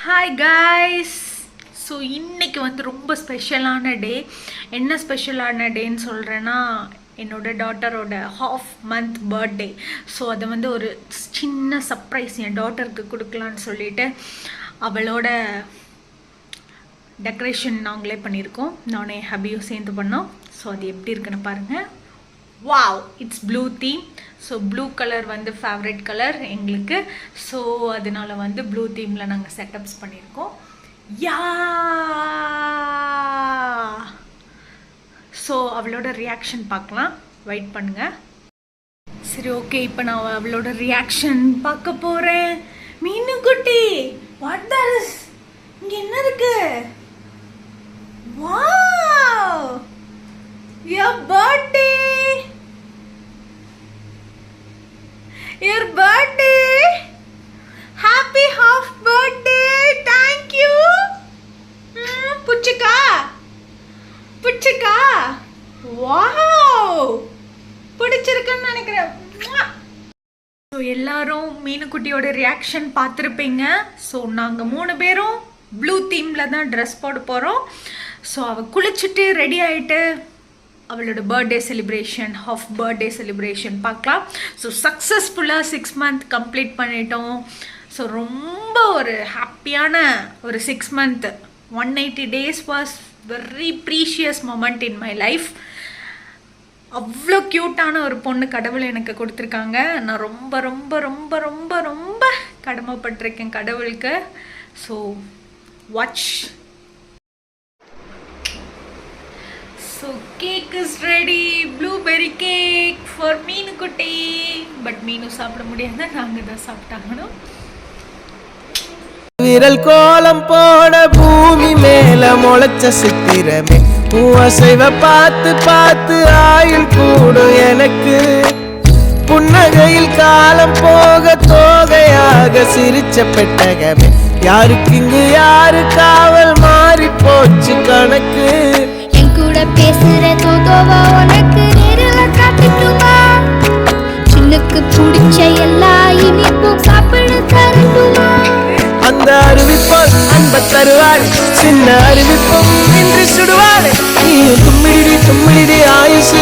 Hi guys. So இன்றைக்கி வந்து ரொம்ப ஸ்பெஷலான டே. என்ன ஸ்பெஷலான டேன்னு சொல்கிறேன்னா, என்னோட டாட்டரோட ஹாஃப் மந்த் பர்த்டே. ஸோ அதை வந்து ஒரு சின்ன சர்ப்ரைஸ் என் டாட்டருக்கு கொடுக்கலான்னு சொல்லிட்டு அவளோட டெக்கரேஷன் நாங்களே பண்ணியிருக்கோம். நானே ஹபியும் சேர்ந்து பண்ணோம். ஸோ அது எப்படி இருக்குன்னு பாருங்கள். Wow, it's blue theme. So blue colour வந்து ஃபேவரட் கலர் எங்களுக்கு. ஸோ அதனால வந்து ப்ளூ தீமில் நாங்கள் செட்டப்ஸ் பண்ணியிருக்கோம். யா, ஸோ அவளோட ரியாக்ஷன் பார்க்கலாம், வெயிட் பண்ணுங்கள். சரி, ஓகே, இப்போ நான் அவளோட ரியாக்ஷன் பார்க்க போகிறேன். மீனுக்குட்டி, வாட் தஸ், இங்கே என்ன இருக்கு? Wow, your birthday, your birthday, happy half birthday, thank you. புச்சுக்கா புச்சுக்கா, வாவ், பிடிச்சிருக்குன்னு நினைக்கிறேன். ஸோ எல்லாரும் மீனுக்குட்டியோட ரியாக்ஷன் பார்த்துருப்பீங்க. ஸோ நாங்கள் 3 பேரும் ப்ளூ தீமில் தான் ட்ரெஸ் போட போகிறோம். ஸோ அவள் குளிச்சுட்டு ரெடி ஆகிட்டு அவளோட birthday celebration, half birthday celebration பார்க்கலாம். ஸோ சக்ஸஸ்ஃபுல்லாக 6 month கம்ப்ளீட் பண்ணிட்டோம். ஸோ ரொம்ப ஒரு ஹாப்பியான ஒரு 6 month, 180 days was very precious moment in my life. அவ்வளோ க்யூட்டான ஒரு பொண்ணு கடவுள் எனக்கு கொடுத்துருக்காங்க. நான் ரொம்ப ரொம்ப ரொம்ப ரொம்ப ரொம்ப கடமைப்பட்டிருக்கேன் கடவுளுக்கு. So watch. So cake is ready, blueberry cake for மீனுக்குட்டி. பட் மீனு சாப்பிட முடியாது, நாங்கள் தான் சாப்பிட்டாங்கணும். விரல் கோலம் போட பூமி மேல முளைச்ச சித்திரமே, அசைவ பார்த்து பார்த்து ஆயுள் கூடும் எனக்கு. புன்னகையில் காலம் போக தோகையாக சிரிச்ச பெட்டகமே, யாருக்கு இங்கு யாரு காவல் மாறி போச்சு கணக்கு. கூட பேசுற தோதோவா உனக்கு நேரில காட்டுட்டுமா, சின்னுக்கு பிடிச்ச எல்லா இனிப்பும் சாப்பிட தரட்டுமா. அந்த அறிவிப்பால் அன்ப தருவாள், சின்ன அறிவிப்பும் இன்று சுடுவாள். நீ தும்மிடி தும்மிடி ஆயுசு